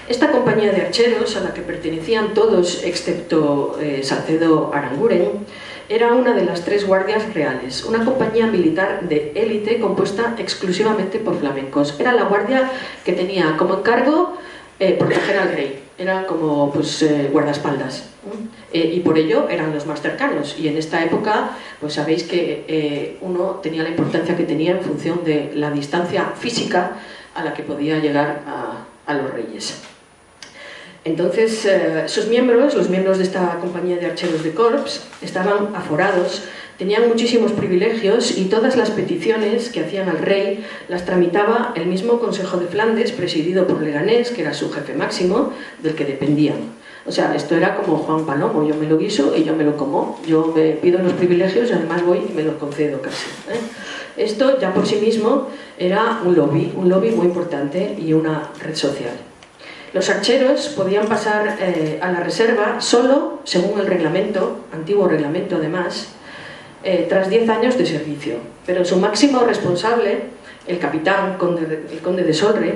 Esta compañía de archeros, a la que pertenecían todos excepto Salcedo Aranguren, era una de las 3 guardias reales, una compañía militar de élite compuesta exclusivamente por flamencos. Era la guardia que tenía como encargo proteger al rey, era como guardaespaldas, y por ello eran los más cercanos. Y en esta época pues sabéis que uno tenía la importancia que tenía en función de la distancia física a la que podía llegar a los reyes. Entonces, sus miembros, los miembros de esta compañía de archeros de Corps, estaban aforados, tenían muchísimos privilegios y todas las peticiones que hacían al rey las tramitaba el mismo Consejo de Flandes, presidido por Leganés, que era su jefe máximo, del que dependían. O sea, esto era como Juan Palomo: yo me lo guiso y yo me lo como, yo me pido los privilegios y además voy y me los concedo casi. Esto ya por sí mismo era un lobby muy importante y una red social. Los archeros podían pasar a la reserva solo, según el reglamento, antiguo reglamento además, tras 10 años de servicio. Pero su máximo responsable, el capitán, el conde de Solre,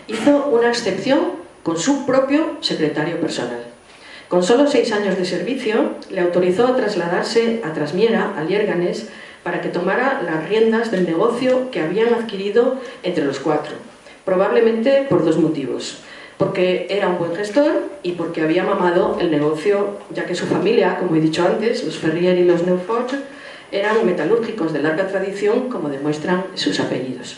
hizo una excepción con su propio secretario personal. Con solo 6 años de servicio, le autorizó a trasladarse a Trasmiera, a Liérganes, para que tomara las riendas del negocio que habían adquirido entre los 4, probablemente por 2 motivos. Porque era un buen gestor y porque había mamado el negocio, ya que su familia, como he dicho antes, los Ferrier y los Neufort, eran metalúrgicos de larga tradición, como demuestran sus apellidos.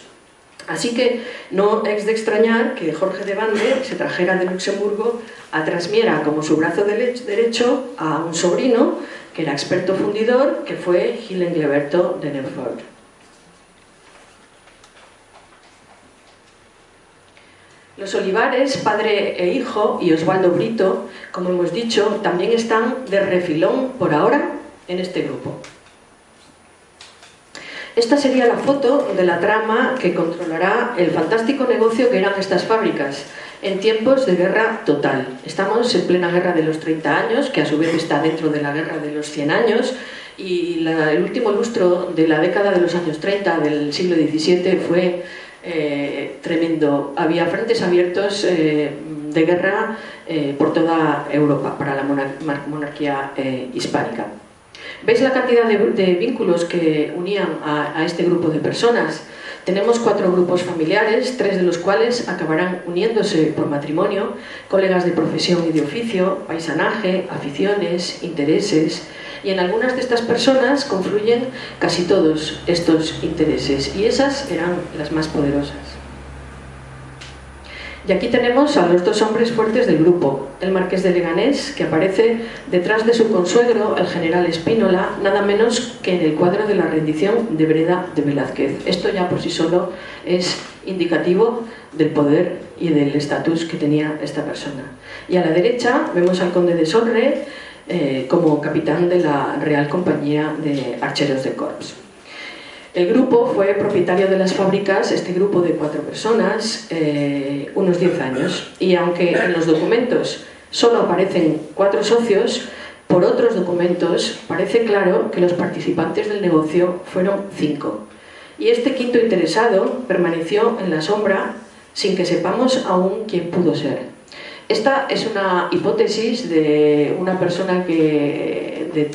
Así que no es de extrañar que Jorge de Bande se trajera de Luxemburgo a Trasmiera como su brazo derecho a un sobrino, que era experto fundidor, que fue Gil Engleberto de Neufort. Los Olivares, padre e hijo, y Osvaldo Brito, como hemos dicho, también están de refilón por ahora en este grupo. Esta sería la foto de la trama que controlará el fantástico negocio que eran estas fábricas en tiempos de guerra total. Estamos en plena guerra de los 30 años, que a su vez está dentro de la guerra de los 100 años, y el último lustro de la década de los años 30 del siglo XVII fue tremendo. Había frentes abiertos de guerra por toda Europa para la monarquía hispánica. ¿Veis la cantidad de vínculos que unían a este grupo de personas? Tenemos 4 grupos familiares, 3 de los cuales acabarán uniéndose por matrimonio, colegas de profesión y de oficio, paisanaje, aficiones, intereses, y en algunas de estas personas confluyen casi todos estos intereses, y esas eran las más poderosas. Y aquí tenemos a los 2 hombres fuertes del grupo, el marqués de Leganés, que aparece detrás de su consuegro, el general Espínola, nada menos que en el cuadro de la rendición de Breda de Velázquez. Esto ya por sí solo es indicativo del poder y del estatus que tenía esta persona. Y a la derecha vemos al conde de Solre como capitán de la Real Compañía de Archeros de Corps. El grupo fue propietario de las fábricas, este grupo de 4 personas, unos 10 años. Y aunque en los documentos solo aparecen 4 socios, por otros documentos parece claro que los participantes del negocio fueron 5. Y este quinto interesado permaneció en la sombra sin que sepamos aún quién pudo ser. Esta es una hipótesis de una persona de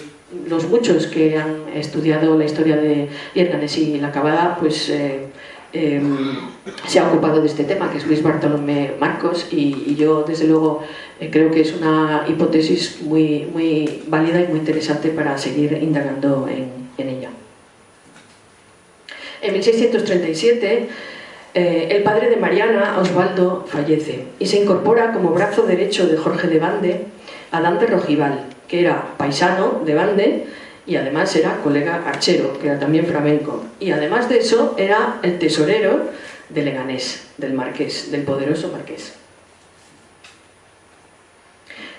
los muchos que han estudiado la historia de Lierganes y la Cavada, pues se ha ocupado de este tema, que es Luis Bartolomé Marcos, y yo desde luego creo que es una hipótesis muy, muy válida y muy interesante para seguir indagando en ella. En 1637 el padre de Mariana, Osvaldo, fallece y se incorpora como brazo derecho de Jorge de Bande Adán de Rojival, que era paisano de Bande y además era colega archero, que era también flamenco, y además de eso era el tesorero de Leganés, del marqués, del poderoso marqués.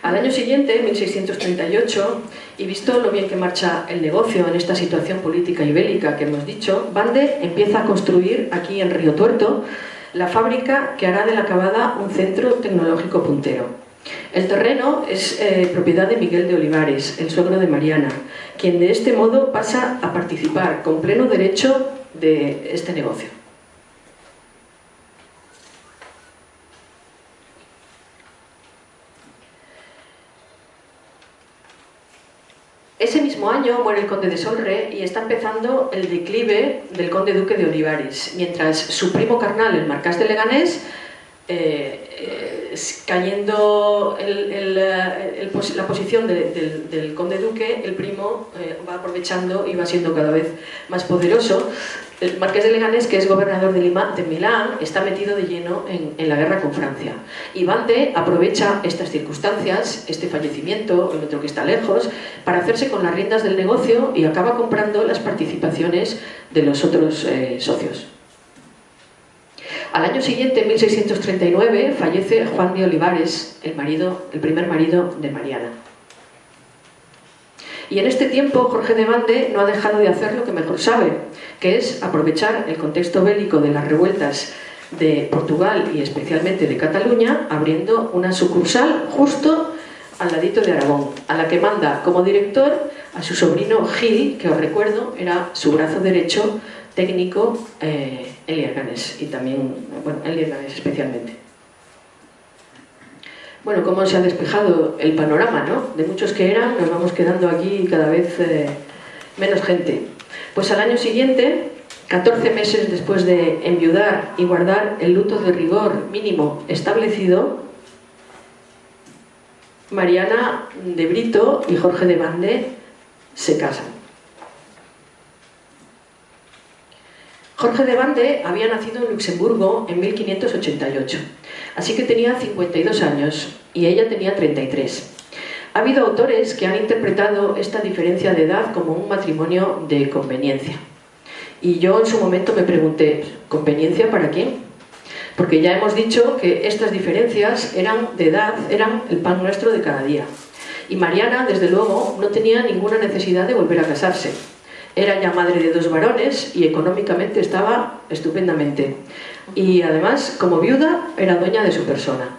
Al año siguiente, 1638, y visto lo bien que marcha el negocio en esta situación política y bélica que hemos dicho, Bande empieza a construir aquí en Río Tuerto la fábrica que hará de la Cavada un centro tecnológico puntero. El terreno es propiedad de Miguel de Olivares, el suegro de Mariana, quien de este modo pasa a participar con pleno derecho de este negocio. Ese mismo año muere el conde de Solre y está empezando el declive del conde duque de Olivares, mientras su primo carnal, el marqués de Leganés, cayendo la posición del conde duque, el primo va aprovechando y va siendo cada vez más poderoso. El marqués de Leganés, que es gobernador de Milán, está metido de lleno en la guerra con Francia. Y Bande aprovecha estas circunstancias, este fallecimiento, el otro que está lejos, para hacerse con las riendas del negocio y acaba comprando las participaciones de los otros socios. Al año siguiente, en 1639, fallece Juan de Olivares, el primer marido de Mariana. Y en este tiempo Jorge de Bande no ha dejado de hacer lo que mejor sabe, que es aprovechar el contexto bélico de las revueltas de Portugal y especialmente de Cataluña, abriendo una sucursal justo al ladito de Aragón, a la que manda como director a su sobrino Gil, que os recuerdo era su brazo derecho técnico en Lierganes, y también, bueno, en Lierganes especialmente. Bueno, cómo se ha despejado el panorama, ¿no? De muchos que eran, nos vamos quedando aquí cada vez menos gente. Pues al año siguiente, 14 meses después de enviudar y guardar el luto de rigor mínimo establecido, Mariana de Brito y Jorge de Bande se casan. Jorge de Bande había nacido en Luxemburgo en 1588, así que tenía 52 años y ella tenía 33. Ha habido autores que han interpretado esta diferencia de edad como un matrimonio de conveniencia. Y yo en su momento me pregunté, ¿conveniencia para quién? Porque ya hemos dicho que estas diferencias eran de edad, eran el pan nuestro de cada día. Y Mariana, desde luego, no tenía ninguna necesidad de volver a casarse. Era ya madre de 2 varones y económicamente estaba estupendamente. Y además, como viuda, era dueña de su persona.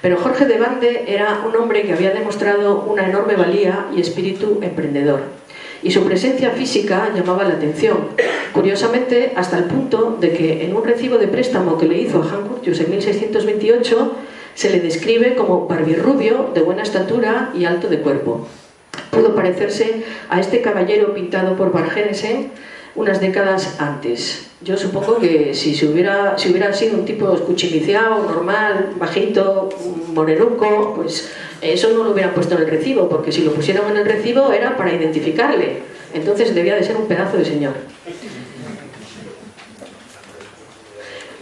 Pero Jorge de Bande era un hombre que había demostrado una enorme valía y espíritu emprendedor. Y su presencia física llamaba la atención, curiosamente hasta el punto de que en un recibo de préstamo que le hizo a Jan Curtius en 1628 se le describe como barbirrubio, de buena estatura y alto de cuerpo. Pudo parecerse a este caballero pintado por Bargenesen unas décadas antes. Yo supongo que si hubiera sido un tipo escuchimiciado, normal, bajito, morenuco, pues eso no lo hubieran puesto en el recibo, porque si lo pusieron en el recibo era para identificarle. Entonces debía de ser un pedazo de señor.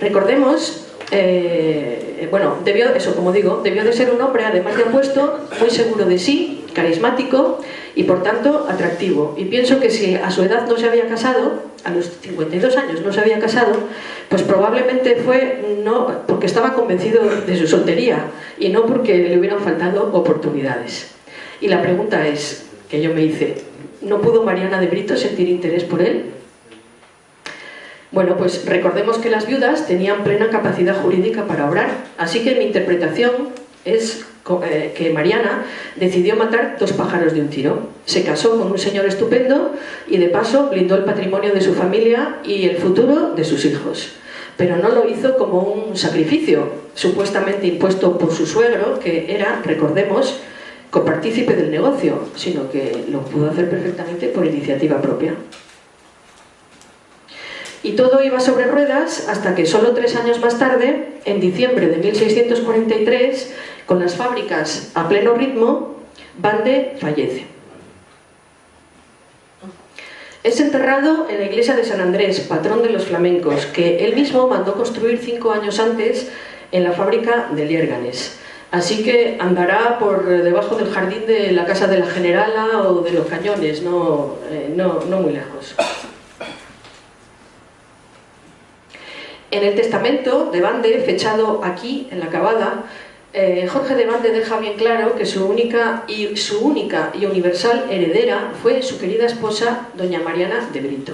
Recordemos, debió de ser un hombre, además de apuesto, muy seguro de sí, carismático y por tanto atractivo. Y pienso que si a su edad no se había casado, a los 52 años no se había casado, pues probablemente fue no porque estaba convencido de su soltería y no porque le hubieran faltado oportunidades. Y la pregunta es, que yo me hice, ¿no pudo Mariana de Brito sentir interés por él? Bueno, pues recordemos que las viudas tenían plena capacidad jurídica para obrar, así que mi interpretación es que Mariana decidió matar 2 pájaros de un tiro. Se casó con un señor estupendo y de paso blindó el patrimonio de su familia y el futuro de sus hijos. Pero no lo hizo como un sacrificio, supuestamente impuesto por su suegro, que era, recordemos, copartícipe del negocio, sino que lo pudo hacer perfectamente por iniciativa propia. Y todo iba sobre ruedas hasta que solo 3 años más tarde, en diciembre de 1643, con las fábricas a pleno ritmo, Bande fallece. Es enterrado en la iglesia de San Andrés, patrón de los flamencos, que él mismo mandó construir 5 años antes en la fábrica de Liérganes. Así que andará por debajo del jardín de la casa de la Generala o de los Cañones, no muy lejos. En el testamento de Bande, fechado aquí, en la Cavada, Jorge de Bande deja bien claro que su única y universal heredera fue su querida esposa, doña Mariana de Brito.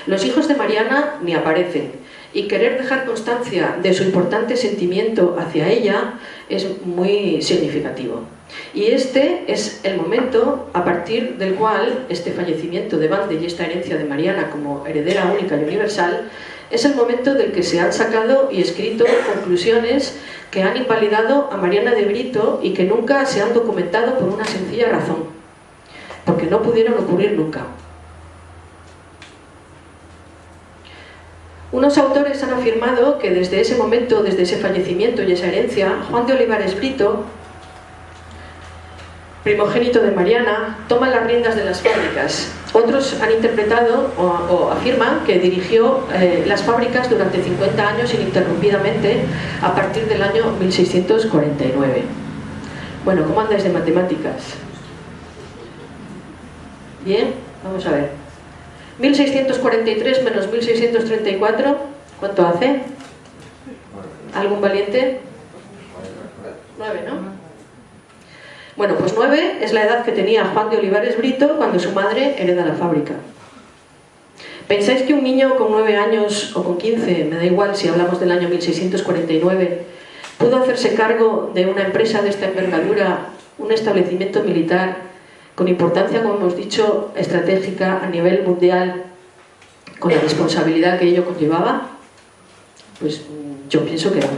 Los hijos de Mariana ni aparecen, y querer dejar constancia de su importante sentimiento hacia ella es muy significativo. Y este es el momento a partir del cual este fallecimiento de Bande y esta herencia de Mariana como heredera única y universal es el momento del que se han sacado y escrito conclusiones que han invalidado a Mariana de Brito y que nunca se han documentado por una sencilla razón, porque no pudieron ocurrir nunca. Unos autores han afirmado que desde ese momento, desde ese fallecimiento y esa herencia, Juan de Olivares Brito, primogénito de Mariana, toma las riendas de las fábricas. Otros han interpretado o afirman que dirigió las fábricas durante 50 años ininterrumpidamente a partir del año 1649. Bueno, ¿cómo andáis de matemáticas? Bien, vamos a ver. 1643 menos 1634, ¿cuánto hace? ¿Algún valiente? 9, ¿no? Bueno, pues 9 es la edad que tenía Juan de Olivares Brito cuando su madre hereda la fábrica. ¿Pensáis que un niño con 9 años o con 15, me da igual si hablamos del año 1649, pudo hacerse cargo de una empresa de esta envergadura, un establecimiento militar con importancia, como hemos dicho, estratégica a nivel mundial, con la responsabilidad que ello conllevaba? Pues yo pienso que no,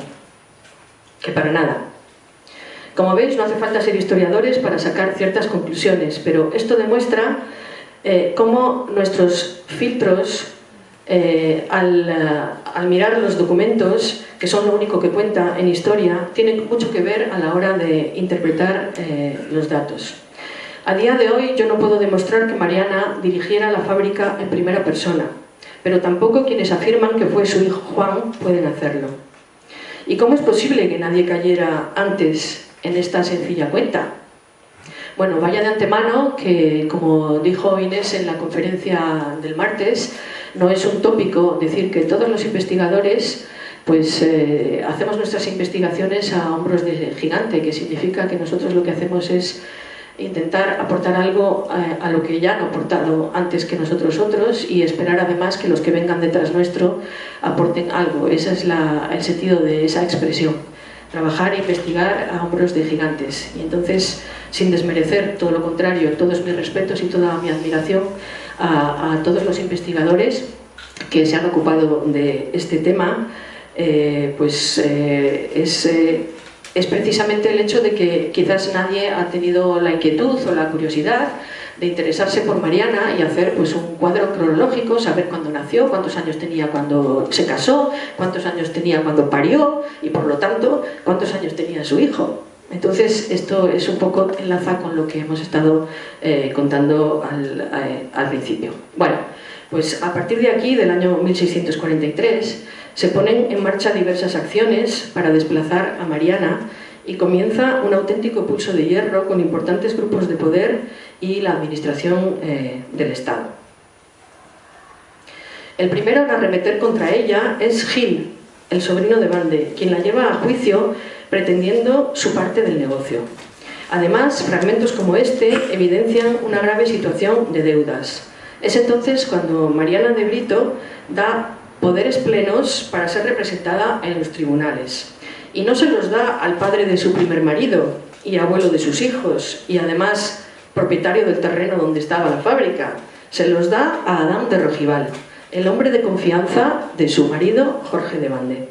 que para nada. Como veis, no hace falta ser historiadores para sacar ciertas conclusiones, pero esto demuestra cómo nuestros filtros, al mirar los documentos, que son lo único que cuenta en historia, tienen mucho que ver a la hora de interpretar los datos. A día de hoy yo no puedo demostrar que Mariana dirigiera la fábrica en primera persona, pero tampoco quienes afirman que fue su hijo Juan pueden hacerlo. ¿Y cómo es posible que nadie cayera antes en esta sencilla cuenta? Bueno, vaya de antemano que, como dijo Inés en la conferencia del martes, no es un tópico decir que todos los investigadores hacemos nuestras investigaciones a hombros de gigante, que significa que nosotros lo que hacemos es intentar aportar algo a lo que ya han aportado antes que nosotros otros y esperar además que los que vengan detrás nuestro aporten algo. Ese es el sentido de esa expresión. Trabajar e investigar a hombros de gigantes. Y entonces, sin desmerecer, todo lo contrario, todos mis respetos y toda mi admiración a todos los investigadores que se han ocupado de este tema, es precisamente el hecho de que quizás nadie ha tenido la inquietud o la curiosidad de interesarse por Mariana y hacer pues, un cuadro cronológico, saber cuándo nació, cuántos años tenía cuando se casó, cuántos años tenía cuando parió y por lo tanto cuántos años tenía su hijo. Entonces esto es un poco enlaza con lo que hemos estado contando al principio. Bueno, pues a partir de aquí, del año 1643, se ponen en marcha diversas acciones para desplazar a Mariana y comienza un auténtico pulso de hierro con importantes grupos de poder y la administración del Estado. El primero en arremeter contra ella es Gil, el sobrino de Bande, quien la lleva a juicio pretendiendo su parte del negocio. Además, fragmentos como este evidencian una grave situación de deudas. Es entonces cuando Mariana de Brito da poderes plenos para ser representada en los tribunales. Y no se los da al padre de su primer marido y abuelo de sus hijos, y además propietario del terreno donde estaba la fábrica. Se los da a Adán de Rogival, el hombre de confianza de su marido Jorge de Bande.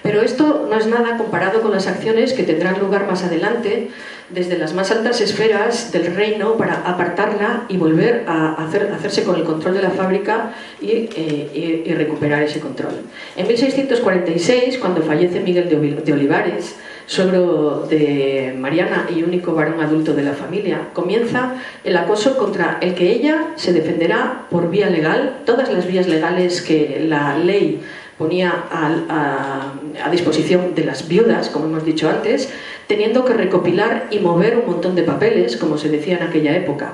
Pero esto no es nada comparado con las acciones que tendrán lugar más adelante desde las más altas esferas del reino para apartarla y volver a hacerse con el control de la fábrica y recuperar ese control. En 1646, cuando fallece Miguel de Olivares, suegro de Mariana y único varón adulto de la familia, comienza el acoso contra el que ella se defenderá por vía legal, todas las vías legales que la ley ponía a disposición de las viudas, como hemos dicho antes, teniendo que recopilar y mover un montón de papeles, como se decía en aquella época.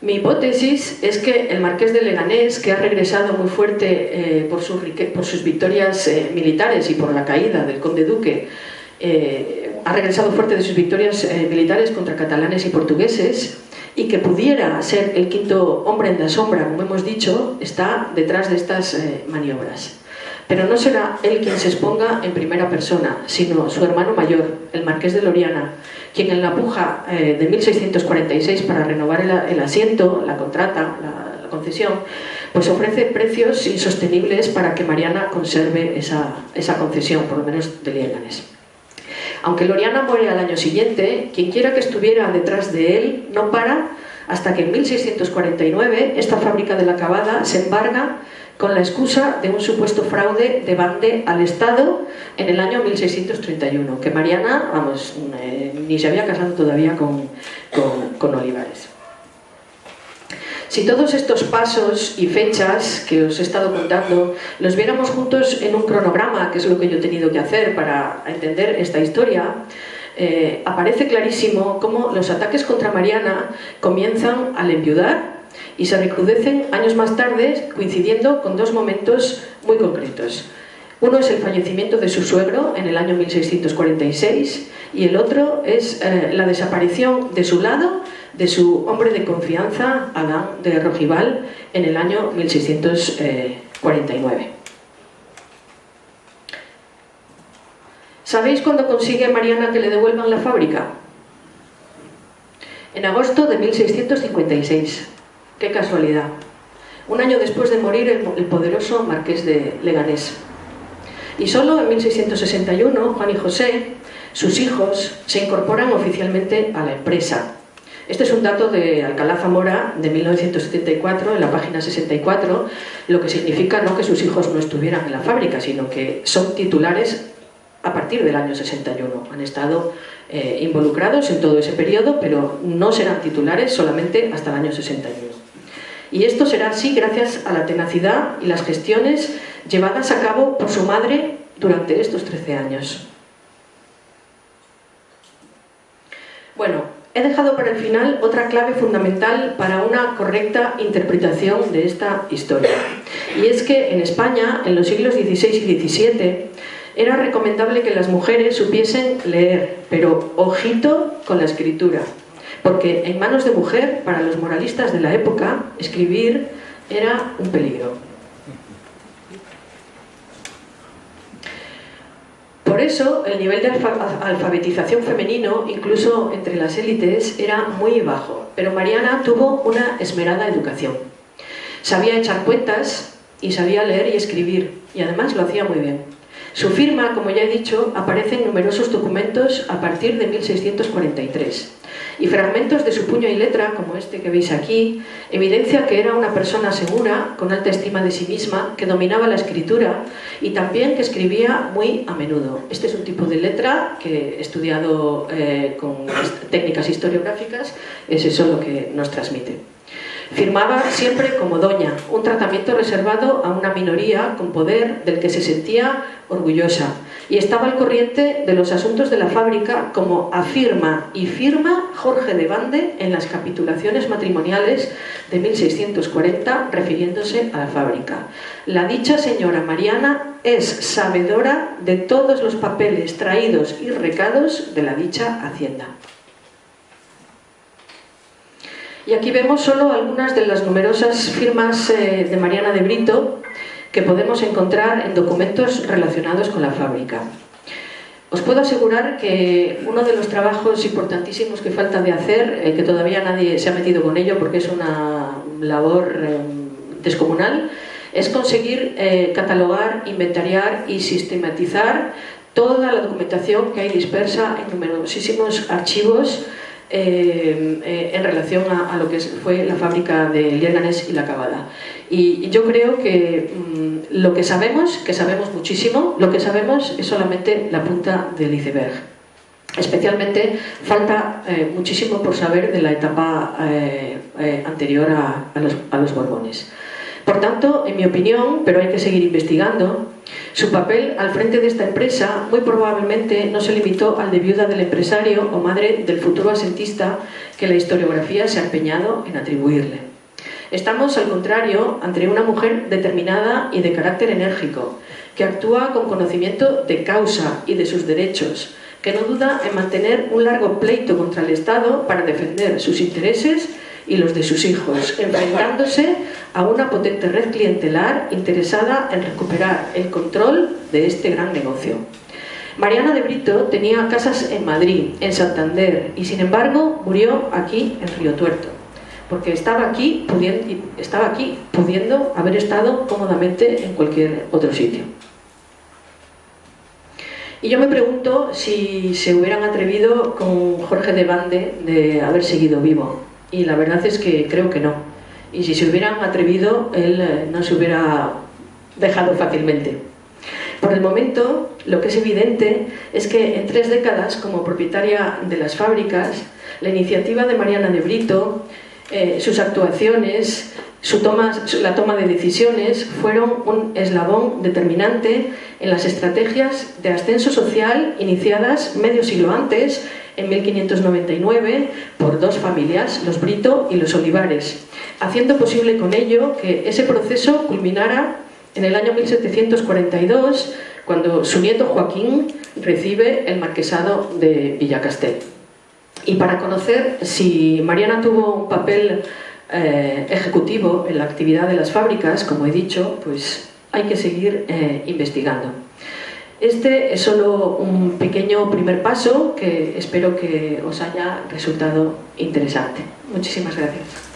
Mi hipótesis es que el marqués de Leganés, que ha regresado muy fuerte por sus victorias militares y por la caída del conde duque, ha regresado fuerte de sus victorias militares contra catalanes y portugueses, y que pudiera ser el quinto hombre en la sombra, como hemos dicho, está detrás de estas maniobras. Pero no será él quien se exponga en primera persona, sino su hermano mayor, el marqués de Loriana, quien en la puja de 1646 para renovar el asiento, la contrata, la concesión, pues ofrece precios insostenibles para que Mariana conserve esa concesión, por lo menos de Leganés. Aunque Loriana muere al año siguiente, quien quiera que estuviera detrás de él no para hasta que en 1649 esta fábrica de la Cavada se embarga con la excusa de un supuesto fraude de Bande al Estado en el año 1631, que Mariana, ni se había casado todavía con Olivares. Si todos estos pasos y fechas que os he estado contando los viéramos juntos en un cronograma, que es lo que yo he tenido que hacer para entender esta historia, aparece clarísimo cómo los ataques contra Mariana comienzan al enviudar y se recrudecen años más tarde, coincidiendo con dos momentos muy concretos. Uno es el fallecimiento de su suegro en el año 1646 y el otro es la desaparición de su lado de su hombre de confianza, Adán de Rogival, en el año 1649. ¿Sabéis cuándo consigue Mariana que le devuelvan la fábrica? En agosto de 1656. ¡Qué casualidad! Un año después de morir el poderoso marqués de Leganés. Y solo en 1661, Juan y José, sus hijos, se incorporan oficialmente a la empresa. Este es un dato de Alcalá Zamora de 1974, en la página 64, lo que significa no que sus hijos no estuvieran en la fábrica, sino que son titulares a partir del año 61. Han estado involucrados en todo ese periodo, pero no serán titulares solamente hasta el año 61. Y esto será así gracias a la tenacidad y las gestiones llevadas a cabo por su madre durante estos 13 años. Bueno, he dejado para el final otra clave fundamental para una correcta interpretación de esta historia. Y es que en España, en los siglos XVI y XVII, era recomendable que las mujeres supiesen leer, pero ojito con la escritura, porque en manos de mujer, para los moralistas de la época, escribir era un peligro. Por eso, el nivel de alfabetización femenino, incluso entre las élites, era muy bajo, pero Mariana tuvo una esmerada educación. Sabía echar cuentas y sabía leer y escribir, y además lo hacía muy bien. Su firma, como ya he dicho, aparece en numerosos documentos a partir de 1643. Y fragmentos de su puño y letra, como este que veis aquí, evidencia que era una persona segura, con alta estima de sí misma, que dominaba la escritura y también que escribía muy a menudo. Este es un tipo de letra que he estudiado con técnicas historiográficas, es eso lo que nos transmite. Firmaba siempre como doña, un tratamiento reservado a una minoría con poder del que se sentía orgullosa, y estaba al corriente de los asuntos de la fábrica, como afirma y firma Jorge de Bande en las capitulaciones matrimoniales de 1640, refiriéndose a la fábrica. La dicha señora Mariana es sabedora de todos los papeles traídos y recados de la dicha hacienda. Y aquí vemos solo algunas de las numerosas firmas de Mariana de Brito que podemos encontrar en documentos relacionados con la fábrica. Os puedo asegurar que uno de los trabajos importantísimos que falta de hacer, que todavía nadie se ha metido con ello porque es una labor descomunal, es conseguir catalogar, inventariar y sistematizar toda la documentación que hay dispersa en numerosísimos archivos en relación a lo que fue la fábrica de Liérganes y La Cavada. Y yo creo que lo que sabemos muchísimo, lo que sabemos es solamente la punta del iceberg. Especialmente falta muchísimo por saber de la etapa anterior a los Borbones. Por tanto, en mi opinión, pero hay que seguir investigando, su papel al frente de esta empresa muy probablemente no se limitó al de viuda del empresario o madre del futuro asentista que la historiografía se ha empeñado en atribuirle. Estamos, al contrario, ante una mujer determinada y de carácter enérgico, que actúa con conocimiento de causa y de sus derechos, que no duda en mantener un largo pleito contra el Estado para defender sus intereses y los de sus hijos, enfrentándose a una potente red clientelar interesada en recuperar el control de este gran negocio. Mariana de Brito tenía casas en Madrid, en Santander, y sin embargo murió aquí en Río Tuerto, porque estaba aquí pudiendo haber estado cómodamente en cualquier otro sitio. Y yo me pregunto si se hubieran atrevido con Jorge de Bande de haber seguido vivo. Y la verdad es que creo que no. Y si se hubieran atrevido, él no se hubiera dejado fácilmente. Por el momento, lo que es evidente es que en 3 décadas, como propietaria de las fábricas, la iniciativa de Mariana de Brito, sus actuaciones, la toma de decisiones fueron un eslabón determinante en las estrategias de ascenso social iniciadas medio siglo antes, en 1599, por 2 familias, los Brito y los Olivares, haciendo posible con ello que ese proceso culminara en el año 1742, cuando su nieto Joaquín recibe el marquesado de Villacastel. Y para conocer si Mariana tuvo un papel ejecutivo en la actividad de las fábricas, como he dicho, pues hay que seguir investigando. Este es solo un pequeño primer paso que espero que os haya resultado interesante. Muchísimas gracias.